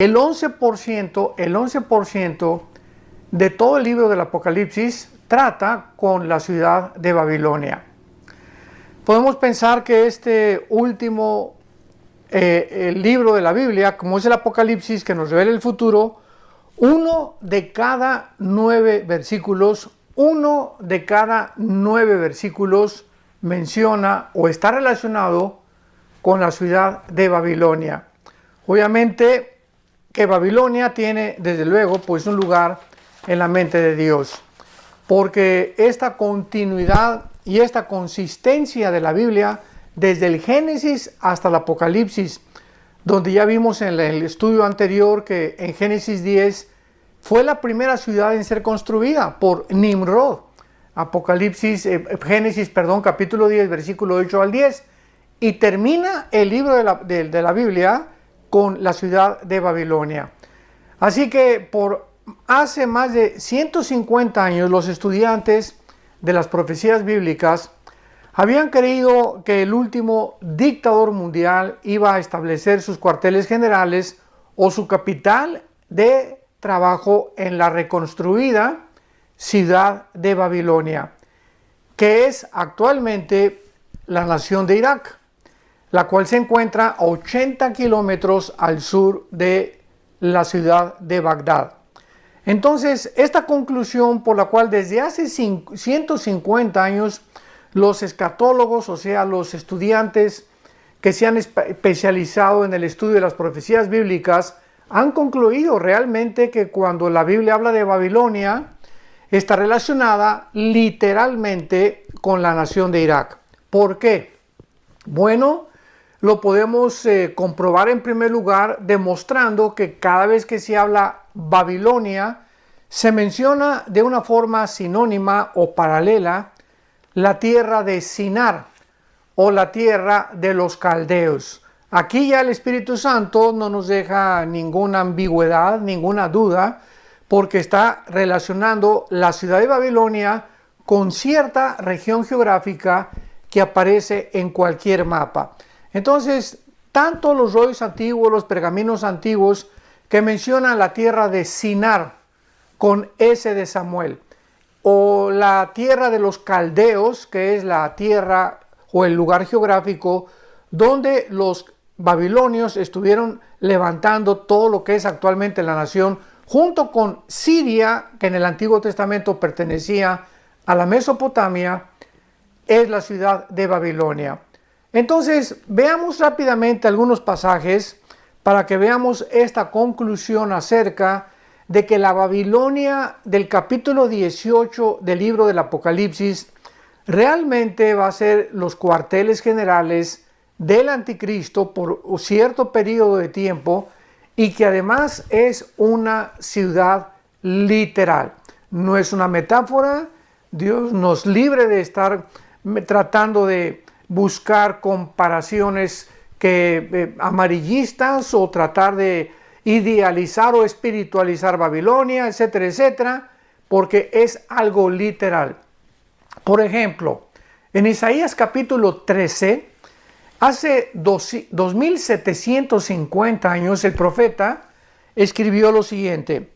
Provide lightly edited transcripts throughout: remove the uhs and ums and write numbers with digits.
El 11% de todo el libro del Apocalipsis trata con la ciudad de Babilonia. Podemos pensar que este último el libro de la Biblia, como es el Apocalipsis, que nos revela el futuro, uno de cada 9 versículos menciona o está relacionado con la ciudad de Babilonia. Obviamente que Babilonia tiene, desde luego, pues un lugar en la mente de Dios, porque esta continuidad y esta consistencia de la Biblia, desde el Génesis hasta el Apocalipsis, donde ya vimos en el estudio anterior que en Génesis 10 fue la primera ciudad en ser construida por Nimrod. Génesis, capítulo 10, versículo 8 al 10, y termina el libro de la Biblia con la ciudad de Babilonia. Así que por hace más de 150 años los estudiantes de las profecías bíblicas habían creído que el último dictador mundial iba a establecer sus cuarteles generales o su capital de trabajo en la reconstruida ciudad de Babilonia, que es actualmente la nación de Irak, la cual se encuentra a 80 kilómetros al sur de la ciudad de Bagdad. Entonces, esta conclusión por la cual desde hace 150 años los escatólogos, o sea, los estudiantes que se han especializado en el estudio de las profecías bíblicas, han concluido realmente que cuando la Biblia habla de Babilonia, está relacionada literalmente con la nación de Irak. ¿Por qué? Bueno, lo podemos comprobar en primer lugar demostrando que cada vez que se habla Babilonia, se menciona de una forma sinónima o paralela la tierra de Sinar o la tierra de los caldeos. Aquí ya el Espíritu Santo no nos deja ninguna ambigüedad, ninguna duda, porque está relacionando la ciudad de Babilonia con cierta región geográfica que aparece en cualquier mapa. Entonces, tanto los rollos antiguos, los pergaminos antiguos que mencionan la tierra de Sinar con S de Samuel, o la tierra de los caldeos, que es la tierra o el lugar geográfico donde los babilonios estuvieron levantando todo lo que es actualmente la nación, junto con Siria, que en el Antiguo Testamento pertenecía a la Mesopotamia, es la ciudad de Babilonia. Entonces, veamos rápidamente algunos pasajes para que veamos esta conclusión acerca de que la Babilonia del capítulo 18 del libro del Apocalipsis realmente va a ser los cuarteles generales del anticristo por un cierto periodo de tiempo, y que además es una ciudad literal. No es una metáfora. Dios nos libre de estar tratando de buscar comparaciones amarillistas o tratar de idealizar o espiritualizar Babilonia, etcétera, etcétera, porque es algo literal. Por ejemplo, en Isaías capítulo 13, hace 2750 años, el profeta escribió lo siguiente: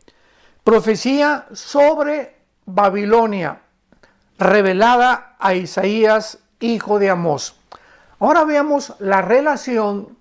profecía sobre Babilonia, revelada a Isaías, hijo de Amós. Ahora veamos la relación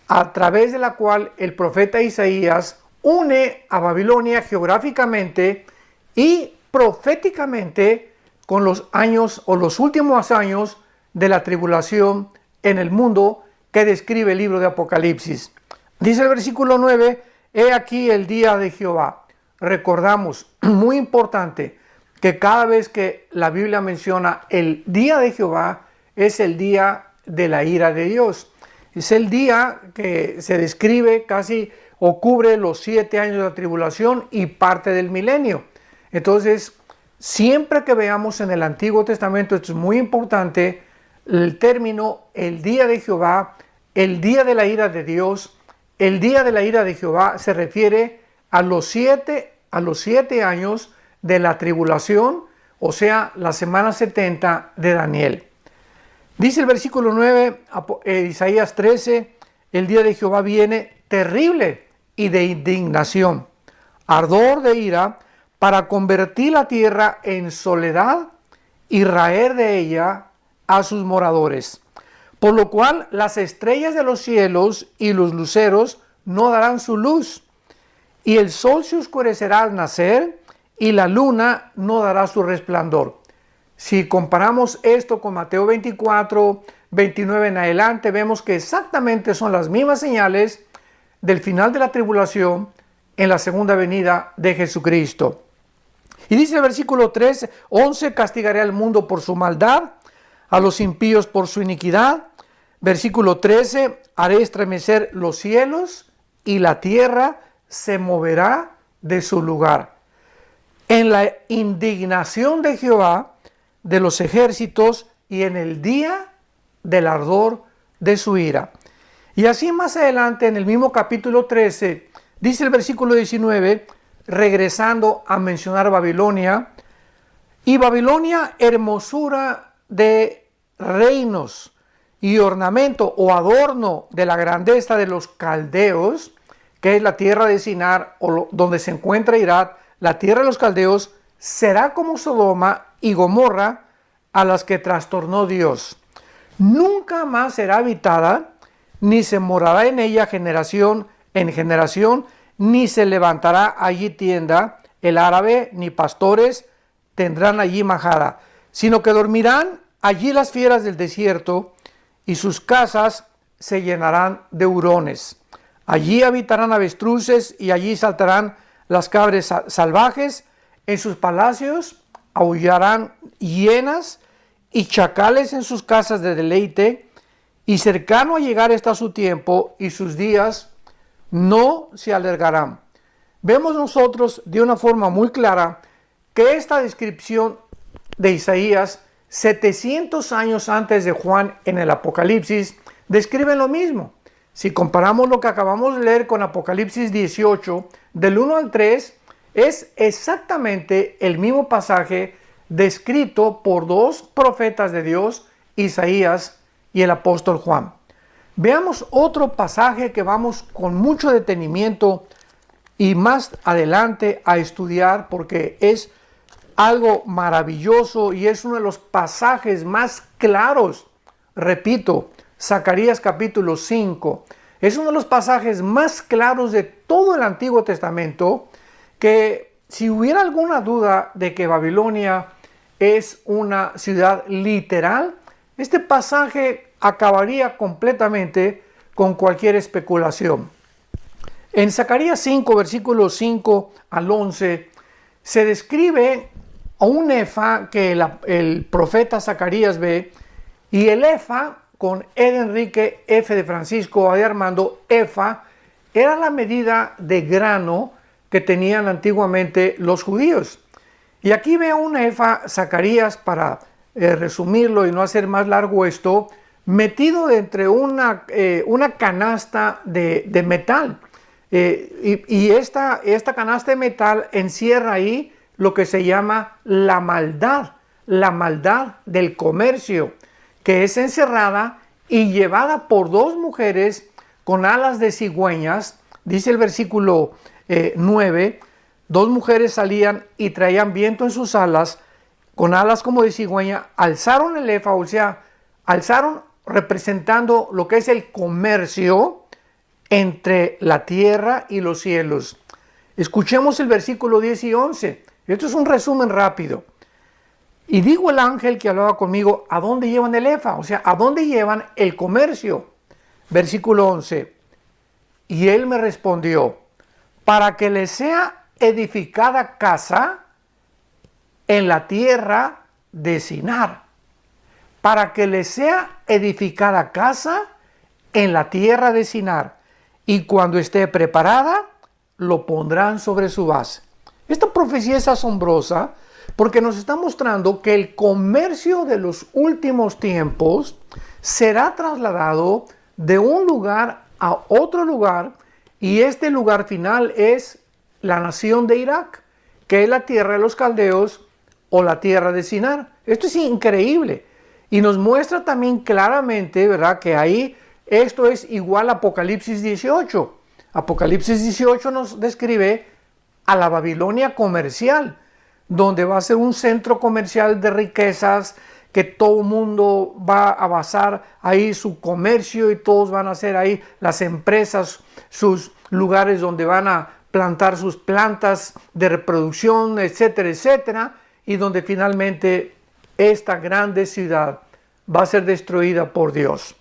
a través de la cual el profeta Isaías une a Babilonia geográficamente y proféticamente con los años o los últimos años de la tribulación en el mundo que describe el libro de Apocalipsis. Dice el versículo 9: he aquí el día de Jehová. Recordamos, muy importante, que cada vez que la Biblia menciona el día de Jehová, es el día de la ira de Dios. Es el día que se describe casi o cubre los 7 años de la tribulación y parte del milenio. Entonces, siempre que veamos en el Antiguo Testamento, esto es muy importante, el término el día de Jehová, el día de la ira de Dios, el día de la ira de Jehová se refiere a los 7 años de la tribulación, o sea, la semana 70 de Daniel. Dice el versículo 9, Isaías 13, el día de Jehová viene terrible y de indignación, ardor de ira, para convertir la tierra en soledad y raer de ella a sus moradores. Por lo cual las estrellas de los cielos y los luceros no darán su luz, y el sol se oscurecerá al nacer, y la luna no dará su resplandor. Si comparamos esto con Mateo 24, 29 en adelante, vemos que exactamente son las mismas señales del final de la tribulación en la segunda venida de Jesucristo. Y dice el versículo 11, castigaré al mundo por su maldad, a los impíos por su iniquidad. Versículo 13, haré estremecer los cielos y la tierra se moverá de su lugar. En la indignación de Jehová de los ejércitos y en el día del ardor de su ira. Y así más adelante en el mismo capítulo 13, dice el versículo 19, regresando a mencionar Babilonia, y Babilonia, hermosura de reinos y ornamento o adorno de la grandeza de los caldeos, que es la tierra de Sinar, o donde se encuentra Irak, la tierra de los caldeos, será como Sodoma y Gomorra, a las que trastornó Dios. Nunca más será habitada, ni se morará en ella generación en generación, ni se levantará allí tienda el árabe, ni pastores tendrán allí majada, sino que dormirán allí las fieras del desierto, y sus casas se llenarán de hurones. Allí habitarán avestruces, y allí saltarán las cabras salvajes. En sus palacios aullarán hienas, y chacales en sus casas de deleite, y cercano a llegar está su tiempo, y sus días no se alargarán. Vemos nosotros de una forma muy clara que esta descripción de Isaías, 700 años antes de Juan en el Apocalipsis, describe lo mismo. Si comparamos lo que acabamos de leer con Apocalipsis 18, del 1 al 3, es exactamente el mismo pasaje descrito por dos profetas de Dios, Isaías y el apóstol Juan. Veamos otro pasaje que vamos con mucho detenimiento y más adelante a estudiar, porque es algo maravilloso y es uno de los pasajes más claros. Repito, Zacarías capítulo 5 es uno de los pasajes más claros de todo el Antiguo Testamento, que si hubiera alguna duda de que Babilonia es una ciudad literal, este pasaje acabaría completamente con cualquier especulación. En Zacarías 5, versículos 5 al 11, se describe a un efa que el profeta Zacarías ve, y el efa, con E de Enrique, F de Francisco, A de Armando, efa, era la medida de grano que tenían antiguamente los judíos. Y aquí ve un efa, Zacarías, para resumirlo y no hacer más largo esto, metido entre una canasta de metal. Y esta canasta de metal encierra ahí lo que se llama la maldad del comercio, que es encerrada y llevada por dos mujeres con alas de cigüeñas. Dice el versículo 9, dos mujeres salían y traían viento en sus alas, con alas como de cigüeña, alzaron el efa, o sea, alzaron representando lo que es el comercio entre la tierra y los cielos. Escuchemos el versículo 10 y 11. Esto es un resumen rápido. Y digo el ángel que hablaba conmigo, ¿a dónde llevan el efa? O sea, ¿a dónde llevan el comercio? Versículo 11. Y él me respondió, para que le sea edificada casa en la tierra de Sinar. Para que le sea edificada casa en la tierra de Sinar. Y cuando esté preparada, lo pondrán sobre su base. Esta profecía es asombrosa porque nos está mostrando que el comercio de los últimos tiempos será trasladado de un lugar a otro lugar, y este lugar final es la nación de Irak, que es la tierra de los caldeos o la tierra de Sinar. Esto es increíble y nos muestra también claramente, ¿verdad?, que ahí esto es igual a Apocalipsis 18. Apocalipsis 18 nos describe a la Babilonia comercial, donde va a ser un centro comercial de riquezas, que todo el mundo va a basar ahí su comercio y todos van a hacer ahí las empresas, sus lugares donde van a plantar sus plantas de reproducción, etcétera, etcétera, y donde finalmente esta grande ciudad va a ser destruida por Dios.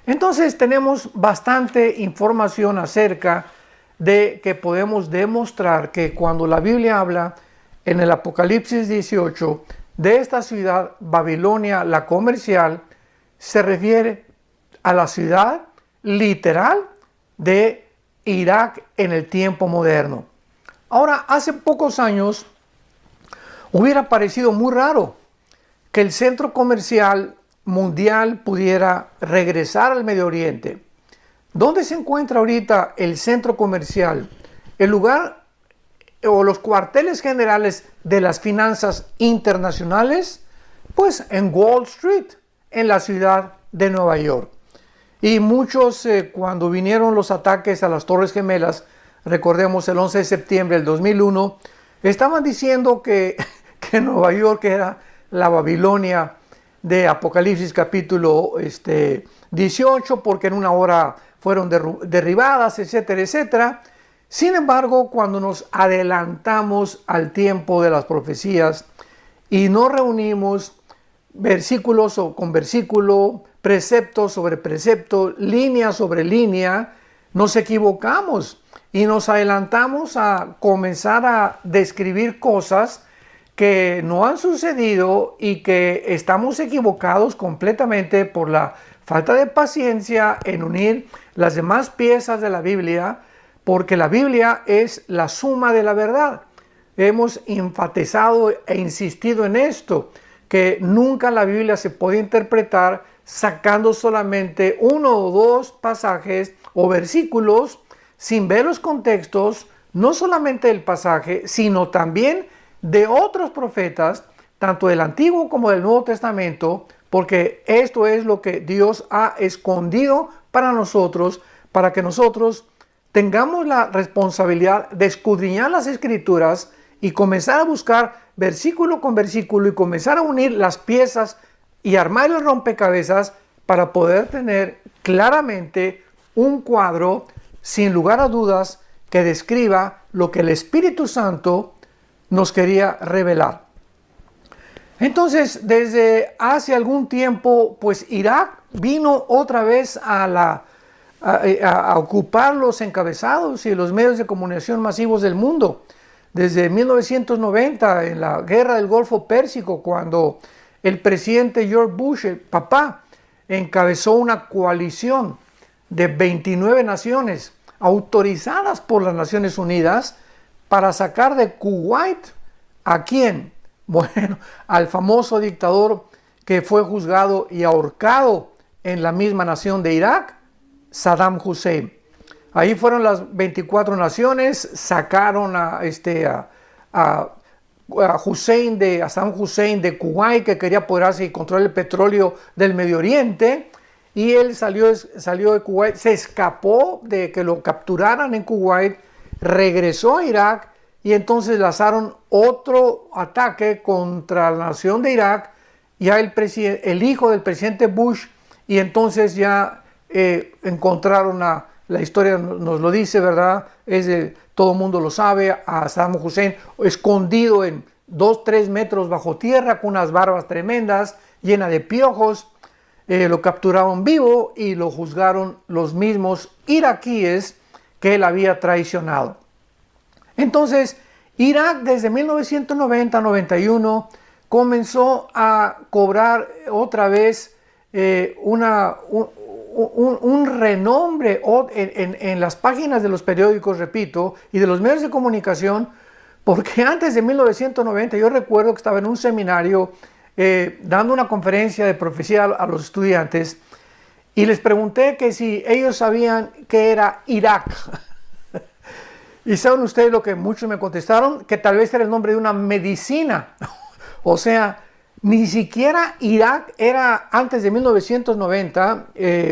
Entonces tenemos bastante información acerca de que podemos demostrar que cuando la Biblia habla en el Apocalipsis 18 de esta ciudad Babilonia, la comercial, se refiere a la ciudad literal de Irak en el tiempo moderno. Ahora, hace pocos años hubiera parecido muy raro que el centro comercial mundial pudiera regresar al Medio Oriente. ¿Dónde se encuentra ahorita el centro comercial? El lugar o los cuarteles generales de las finanzas internacionales, pues en Wall Street, en la ciudad de Nueva York. Y muchos, cuando vinieron los ataques a las Torres Gemelas, recordemos el 11 de septiembre del 2001, estaban diciendo que Nueva York era la Babilonia de Apocalipsis capítulo 18, porque en una hora fueron derribadas, etcétera, etcétera. Sin embargo, cuando nos adelantamos al tiempo de las profecías y nos reunimos versículos con versículo, precepto sobre precepto, línea sobre línea, nos equivocamos y nos adelantamos a comenzar a describir cosas que no han sucedido y que estamos equivocados completamente por la falta de paciencia en unir las demás piezas de la Biblia, porque la Biblia es la suma de la verdad. Hemos enfatizado e insistido en esto, que nunca la Biblia se puede interpretar sacando solamente uno o dos pasajes o versículos sin ver los contextos, no solamente del pasaje, sino también de otros profetas, tanto del Antiguo como del Nuevo Testamento, porque esto es lo que Dios ha escondido para nosotros, para que nosotros tengamos la responsabilidad de escudriñar las Escrituras y comenzar a buscar versículo con versículo y comenzar a unir las piezas y armar el rompecabezas para poder tener claramente un cuadro, sin lugar a dudas, que describa lo que el Espíritu Santo nos quería revelar. Entonces, desde hace algún tiempo, pues Irak vino otra vez a ocupar los encabezados y los medios de comunicación masivos del mundo. Desde 1990, en la guerra del Golfo Pérsico, cuando el presidente George Bush, el papá, encabezó una coalición de 29 naciones autorizadas por las Naciones Unidas para sacar de Kuwait ¿a quién? Bueno, al famoso dictador que fue juzgado y ahorcado en la misma nación de Irak, Saddam Hussein. Ahí fueron las 24 naciones, sacaron a Saddam Hussein de Kuwait, que quería apoderarse y controlar el petróleo del Medio Oriente, y él salió de Kuwait, se escapó de que lo capturaran en Kuwait, regresó a Irak y entonces lanzaron otro ataque contra la nación de Irak, ya el hijo del presidente Bush, y entonces ya encontraron la historia nos lo dice, ¿verdad? Todo el mundo lo sabe, a Saddam Hussein escondido en 2-3 metros bajo tierra con unas barbas tremendas, llena de piojos. Lo capturaron vivo y lo juzgaron los mismos iraquíes que él había traicionado. Entonces, Irak desde 1990-91 comenzó a cobrar otra vez un renombre en las páginas de los periódicos, repito, y de los medios de comunicación, porque antes de 1990 yo recuerdo que estaba en un seminario dando una conferencia de profecía a los estudiantes y les pregunté que si ellos sabían qué era Irak. Y saben ustedes lo que muchos me contestaron, que tal vez era el nombre de una medicina. O sea, ni siquiera Irak era antes de 1990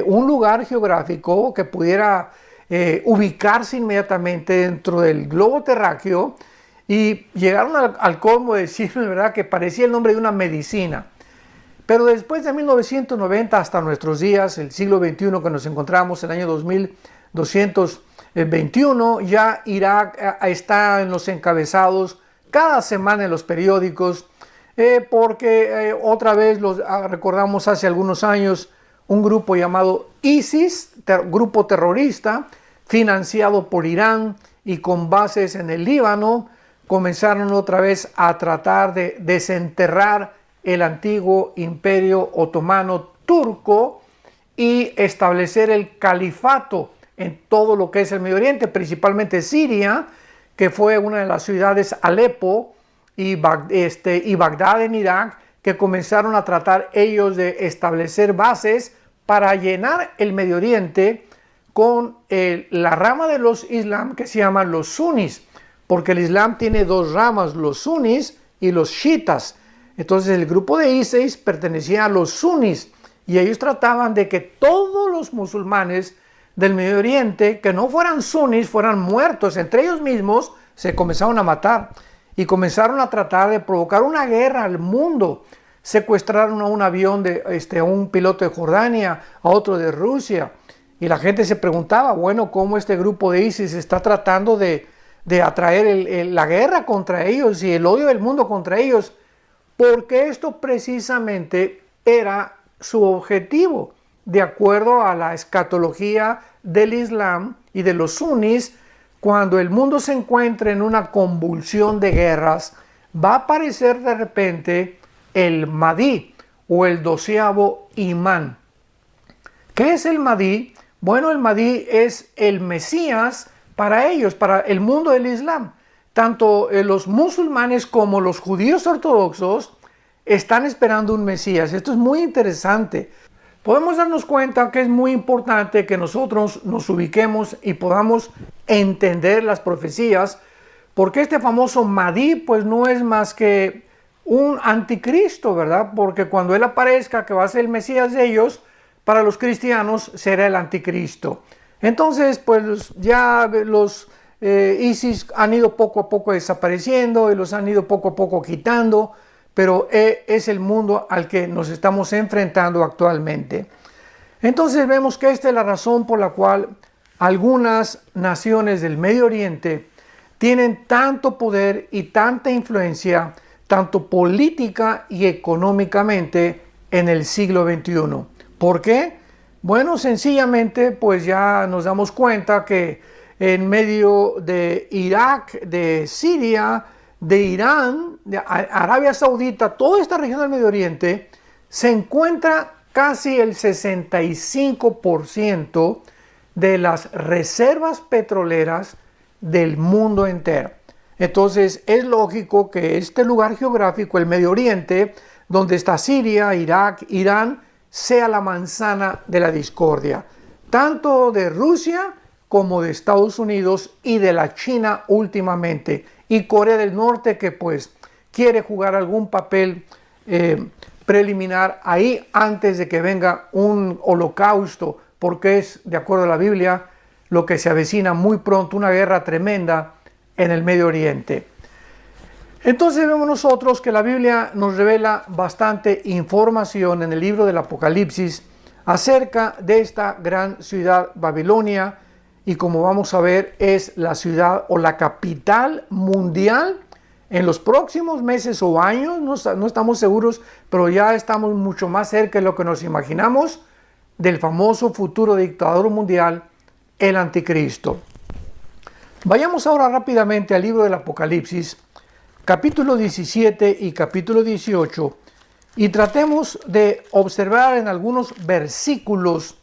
un lugar geográfico que pudiera ubicarse inmediatamente dentro del globo terráqueo y llegaron al colmo de decir, ¿verdad?, que parecía el nombre de una medicina. Pero después de 1990 hasta nuestros días, el siglo XXI que nos encontramos, el año 2221, ya Irak está en los encabezados cada semana en los periódicos, porque otra vez recordamos hace algunos años un grupo llamado ISIS, grupo terrorista, financiado por Irán y con bases en el Líbano, comenzaron otra vez a tratar de desenterrar el antiguo imperio otomano turco y establecer el califato en todo lo que es el Medio Oriente, principalmente Siria, que fue una de las ciudades, Alepo y Bagdad en Irak, que comenzaron a tratar ellos de establecer bases para llenar el Medio Oriente con la rama de los Islam que se llaman los sunis, porque el Islam tiene dos ramas, los sunis y los chiitas. Entonces el grupo de ISIS pertenecía a los sunis y ellos trataban de que todos los musulmanes del Medio Oriente que no fueran sunis fueran muertos. Entre ellos mismos se comenzaron a matar y comenzaron a tratar de provocar una guerra al mundo. Secuestraron a un avión a un piloto de Jordania, a otro de Rusia, y la gente se preguntaba, bueno, ¿cómo este grupo de ISIS está tratando de atraer la guerra contra ellos y el odio del mundo contra ellos? Porque esto precisamente era su objetivo, de acuerdo a la escatología del Islam y de los sunis. Cuando el mundo se encuentre en una convulsión de guerras, va a aparecer de repente el Mahdi o el 12º imán. ¿Qué es el Mahdi? Bueno, el Mahdi es el Mesías para ellos, para el mundo del Islam. Tanto los musulmanes como los judíos ortodoxos están esperando un Mesías. Esto es muy interesante. Podemos darnos cuenta que es muy importante que nosotros nos ubiquemos y podamos entender las profecías, porque este famoso Mahdi pues no es más que un anticristo, ¿verdad? Porque cuando él aparezca, que va a ser el Mesías de ellos, para los cristianos será el anticristo. Entonces, pues ya los ISIS han ido poco a poco desapareciendo y los han ido poco a poco quitando, pero es el mundo al que nos estamos enfrentando actualmente. Entonces vemos que esta es la razón por la cual algunas naciones del Medio Oriente tienen tanto poder y tanta influencia, tanto política y económicamente, en el siglo XXI. ¿Por qué? Bueno, sencillamente pues ya nos damos cuenta que en medio de Irak, de Siria, de Irán, de Arabia Saudita, toda esta región del Medio Oriente, se encuentra casi el 65% de las reservas petroleras del mundo entero. Entonces es lógico que este lugar geográfico, el Medio Oriente, donde está Siria, Irak, Irán, sea la manzana de la discordia, tanto de Rusia como de Estados Unidos y de la China últimamente, y Corea del Norte, que pues quiere jugar algún papel preliminar ahí antes de que venga un holocausto, porque es, de acuerdo a la Biblia, lo que se avecina muy pronto, una guerra tremenda en el Medio Oriente. Entonces vemos nosotros que la Biblia nos revela bastante información en el libro del Apocalipsis acerca de esta gran ciudad Babilonia, y como vamos a ver es la ciudad o la capital mundial en los próximos meses o años, no estamos seguros, pero ya estamos mucho más cerca de lo que nos imaginamos del famoso futuro dictador mundial, el anticristo. Vayamos ahora rápidamente al libro del Apocalipsis, capítulo 17 y capítulo 18, y tratemos de observar en algunos versículos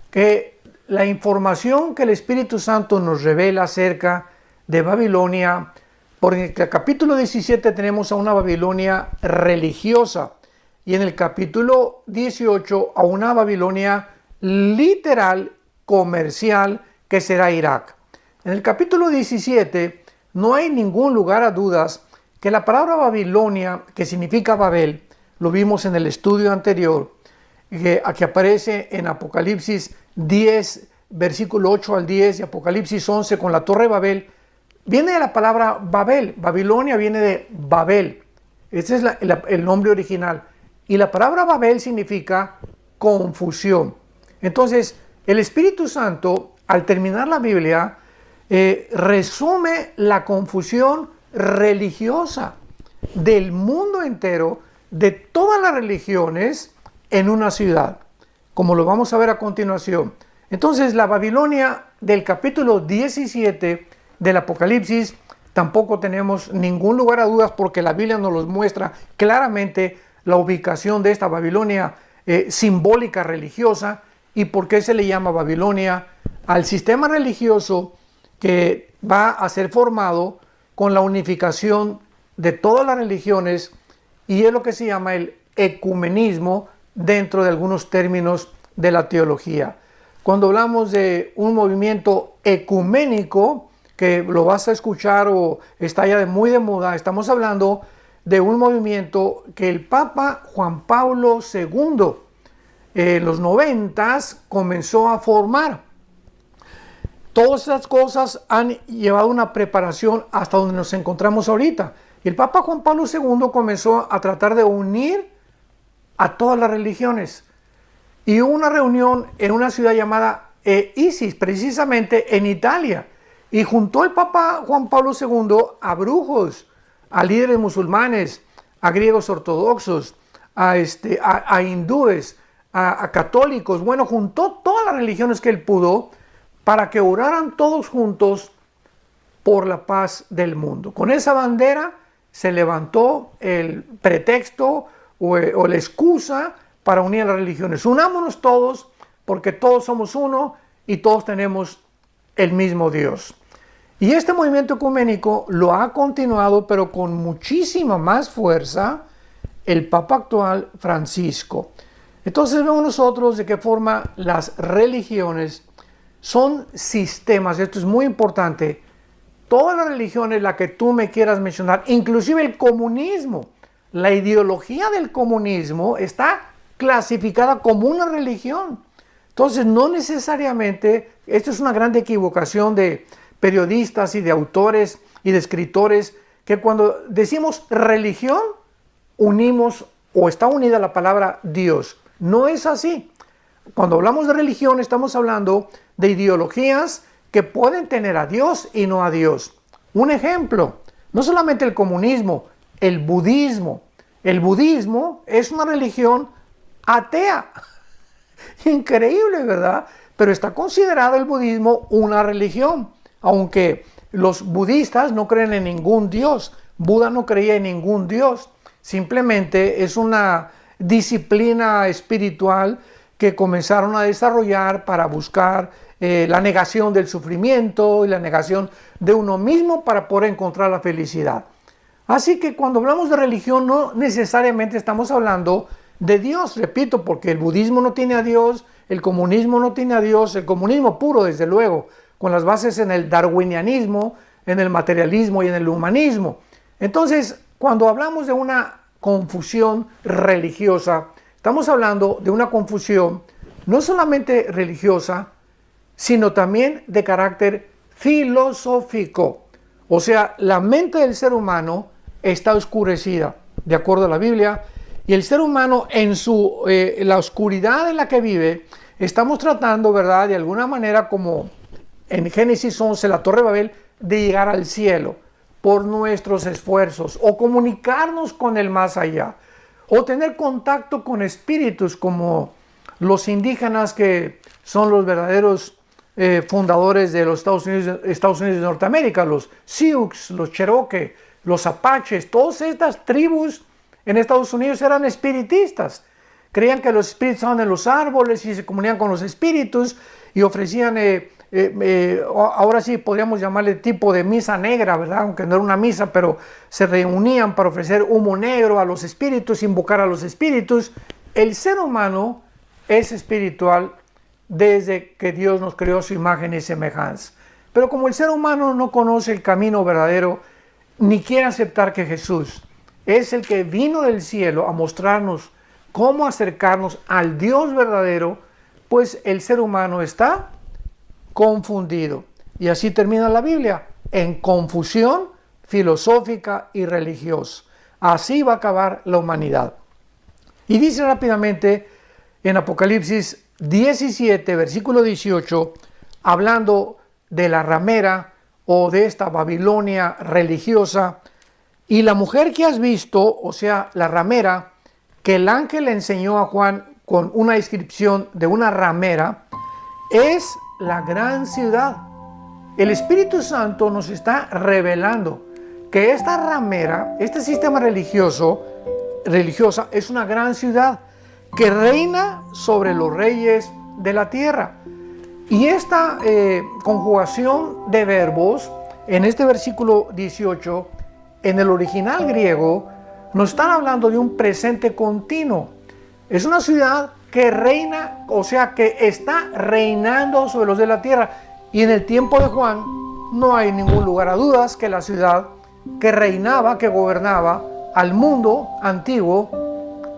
que la información que el Espíritu Santo nos revela acerca de Babilonia. Porque en el capítulo 17 tenemos a una Babilonia religiosa y en el capítulo 18 a una Babilonia literal, comercial, que será Irak. En el capítulo 17 no hay ningún lugar a dudas que la palabra Babilonia, que significa Babel, lo vimos en el estudio anterior, que aparece en Apocalipsis 10, versículo 8 al 10 y Apocalipsis 11 con la Torre de Babel, viene de la palabra Babel. Babilonia viene de Babel. Este es el nombre original. Y la palabra Babel significa confusión. Entonces, el Espíritu Santo, al terminar la Biblia, resume la confusión religiosa del mundo entero, de todas las religiones, en una ciudad, como lo vamos a ver a continuación. Entonces, la Babilonia del capítulo 17 del Apocalipsis, tampoco tenemos ningún lugar a dudas porque la Biblia nos los muestra claramente la ubicación de esta Babilonia simbólica religiosa y por qué se le llama Babilonia al sistema religioso que va a ser formado con la unificación de todas las religiones, y es lo que se llama el ecumenismo dentro de algunos términos de la teología. Cuando hablamos de un movimiento ecuménico, que lo vas a escuchar o está ya muy de moda, estamos hablando de un movimiento que el Papa Juan Pablo II en los 90s comenzó a formar. Todas esas cosas han llevado una preparación hasta donde nos encontramos ahorita. Y el Papa Juan Pablo II comenzó a tratar de unir a todas las religiones. Y hubo una reunión en una ciudad llamada Isis, precisamente en Italia. Y juntó el Papa Juan Pablo II a brujos, a líderes musulmanes, a griegos ortodoxos, a hindúes, a católicos. Bueno, juntó todas las religiones que él pudo para que oraran todos juntos por la paz del mundo. Con esa bandera se levantó el pretexto o la excusa para unir a las religiones. Unámonos todos porque todos somos uno y todos tenemos el mismo Dios. Y este movimiento ecuménico lo ha continuado, pero con muchísima más fuerza, el Papa actual Francisco. Entonces vemos nosotros de qué forma las religiones son sistemas. Esto es muy importante. Todas las religiones, la que tú me quieras mencionar, inclusive el comunismo, la ideología del comunismo está clasificada como una religión. Entonces no necesariamente, esto es una gran equivocación de periodistas y de autores y de escritores, que cuando decimos religión, unimos o está unida la palabra Dios. No es así. Cuando hablamos de religión estamos hablando de ideologías que pueden tener a Dios y no a Dios. Un ejemplo, no solamente el comunismo, el budismo. El budismo es una religión atea. Increíble, ¿verdad? Pero está considerado el budismo una religión, aunque los budistas no creen en ningún dios. Buda no creía en ningún dios. Simplemente es una disciplina espiritual que comenzaron a desarrollar para buscar la negación del sufrimiento y la negación de uno mismo para poder encontrar la felicidad. Así que cuando hablamos de religión no necesariamente estamos hablando de Dios, repito, porque el budismo no tiene a Dios, el comunismo no tiene a Dios, el comunismo puro desde luego, con las bases en el darwinianismo, en el materialismo y en el humanismo. Entonces, cuando hablamos de una confusión religiosa, estamos hablando de una confusión no solamente religiosa, sino también de carácter filosófico. O sea, la mente del ser humano está oscurecida, de acuerdo a la Biblia, y el ser humano en la oscuridad en la que vive, estamos tratando, ¿verdad?, de alguna manera, como en Génesis 11, la Torre de Babel, de llegar al cielo por nuestros esfuerzos, o comunicarnos con el más allá, o tener contacto con espíritus como los indígenas que son los verdaderos fundadores de los Estados Unidos de Norteamérica, los Sioux, los Cherokee, los Apaches. Todas estas tribus en Estados Unidos eran espiritistas. Creían que los espíritus estaban en los árboles y se comunicaban con los espíritus y ofrecían, ahora sí podríamos llamarle tipo de misa negra, ¿verdad? Aunque no era una misa, pero se reunían para ofrecer humo negro a los espíritus, invocar a los espíritus. El ser humano es espiritual desde que Dios nos creó a su imagen y semejanza. Pero como el ser humano no conoce el camino verdadero, ni quiere aceptar que Jesús es el que vino del cielo a mostrarnos cómo acercarnos al Dios verdadero, pues el ser humano está confundido. Y así termina la Biblia, en confusión filosófica y religiosa. Así va a acabar la humanidad. Y dice rápidamente en Apocalipsis 17, versículo 18, hablando de la ramera o de esta Babilonia religiosa, y la mujer que has visto, o sea, la ramera, que el ángel le enseñó a Juan con una descripción de una ramera, es la gran ciudad. El Espíritu Santo nos está revelando que esta ramera, este sistema religiosa, es una gran ciudad que reina sobre los reyes de la tierra. Y esta conjugación de verbos en este versículo 18, en el original griego, nos están hablando de un presente continuo. Es una ciudad que reina, o sea, que está reinando sobre los de la tierra. Y en el tiempo de Juan no hay ningún lugar a dudas que la ciudad que reinaba, que gobernaba al mundo antiguo,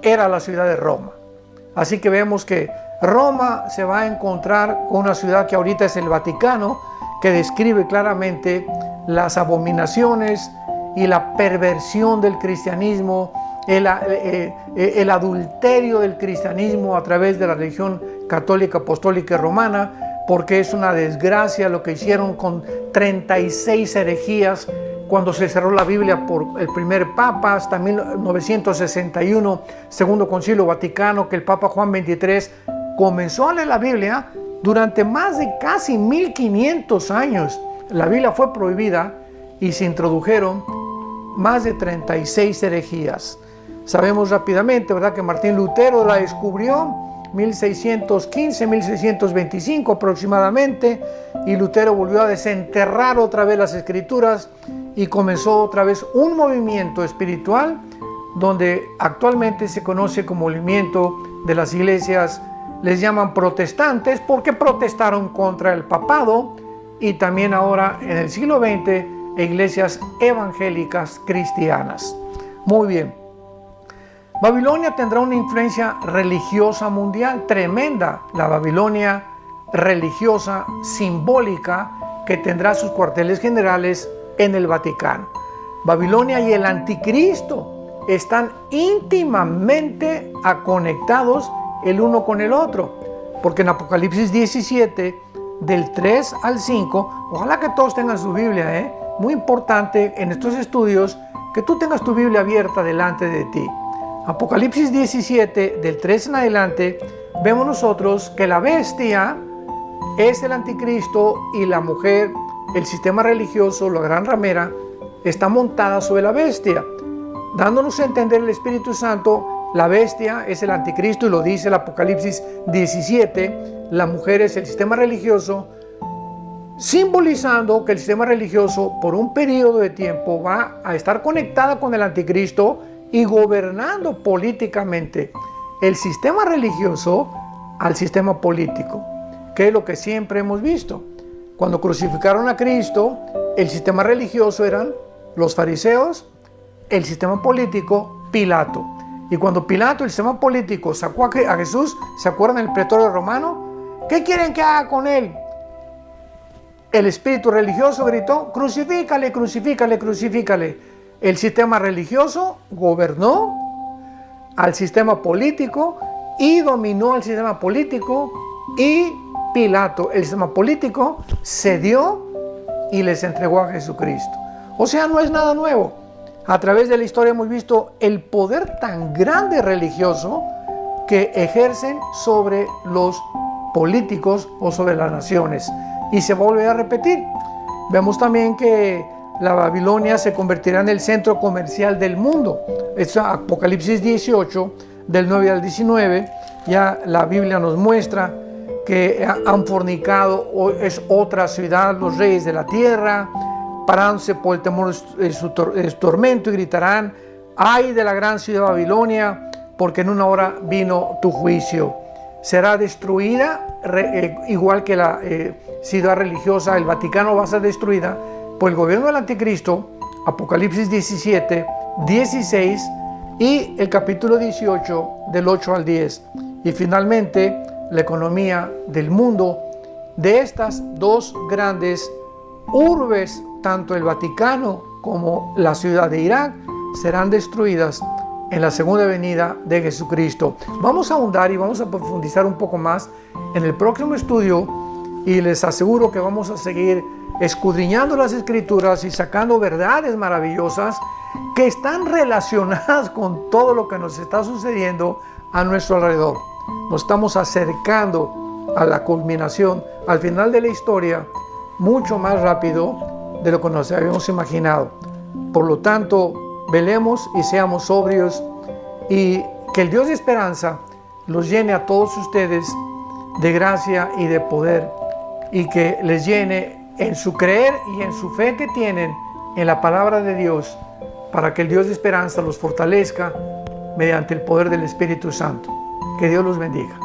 era la ciudad de Roma. Así que vemos que Roma se va a encontrar con una ciudad que ahorita es el Vaticano, que describe claramente las abominaciones y la perversión del cristianismo, el adulterio del cristianismo a través de la religión católica, apostólica y romana, porque es una desgracia lo que hicieron con 36 herejías cuando se cerró la Biblia por el primer Papa, hasta 1961, Segundo Concilio Vaticano, que el Papa Juan XXIII comenzó a leer la Biblia. Durante más de casi 1500 años la Biblia fue prohibida y se introdujeron más de 36 herejías. Sabemos rápidamente, ¿verdad?, que Martín Lutero la descubrió 1615, 1625 aproximadamente, y Lutero volvió a desenterrar otra vez las escrituras y comenzó otra vez un movimiento espiritual donde actualmente se conoce como movimiento de las iglesias, les llaman protestantes porque protestaron contra el papado, y también ahora en el siglo XX iglesias evangélicas cristianas. Muy bien. Babilonia tendrá una influencia religiosa mundial tremenda, la Babilonia religiosa simbólica que tendrá sus cuarteles generales en el Vaticano. Babilonia y el anticristo están íntimamente conectados el uno con el otro, porque en Apocalipsis 17, del 3 al 5, ojalá que todos tengan su Biblia, muy importante en estos estudios que tú tengas tu Biblia abierta delante de ti. Apocalipsis 17, del 3 en adelante, vemos nosotros que la bestia es el anticristo y la mujer, el sistema religioso, la gran ramera, está montada sobre la bestia, dándonos a entender el Espíritu Santo. La bestia es el anticristo y lo dice el Apocalipsis 17, la mujer es el sistema religioso, simbolizando que el sistema religioso por un periodo de tiempo va a estar conectada con el anticristo y gobernando políticamente el sistema religioso al sistema político, que es lo que siempre hemos visto. Cuando crucificaron a Cristo, el sistema religioso eran los fariseos, el sistema político, Pilato. Y cuando Pilato, el sistema político, sacó a Jesús, ¿se acuerdan del pretorio romano? ¿Qué quieren que haga con él? El espíritu religioso gritó: crucifícale, crucifícale, crucifícale. El sistema religioso gobernó al sistema político y dominó al sistema político, y Pilato, el sistema político, cedió y les entregó a Jesucristo. O sea, no es nada nuevo. A través de la historia hemos visto el poder tan grande religioso que ejercen sobre los políticos o sobre las naciones. Y se vuelve a repetir. Vemos también que la Babilonia se convertirá en el centro comercial del mundo. Es Apocalipsis 18, del 9 al 19. Ya la Biblia nos muestra que han fornicado, es otra ciudad, los reyes de la tierra, parándose por el temor de su tormento, y gritarán: ¡ay de la gran ciudad Babilonia! Porque en una hora vino tu juicio. Será destruida, igual que la ciudad religiosa, el Vaticano va a ser destruida por el gobierno del anticristo. Apocalipsis 17, 16 y el capítulo 18 del 8 al 10. Y finalmente la economía del mundo de estas dos grandes urbes, tanto el Vaticano como la ciudad de Irak, serán destruidas en la segunda venida de Jesucristo. Vamos a ahondar y vamos a profundizar un poco más en el próximo estudio, y les aseguro que vamos a seguir escudriñando las Escrituras y sacando verdades maravillosas que están relacionadas con todo lo que nos está sucediendo a nuestro alrededor. Nos estamos acercando a la culminación, al final de la historia, mucho más rápido de lo que nos habíamos imaginado. Por lo tanto, velemos y seamos sobrios, y que el Dios de esperanza los llene a todos ustedes de gracia y de poder, y que les llene en su creer y en su fe que tienen en la palabra de Dios, para que el Dios de esperanza los fortalezca mediante el poder del Espíritu Santo. Que Dios los bendiga.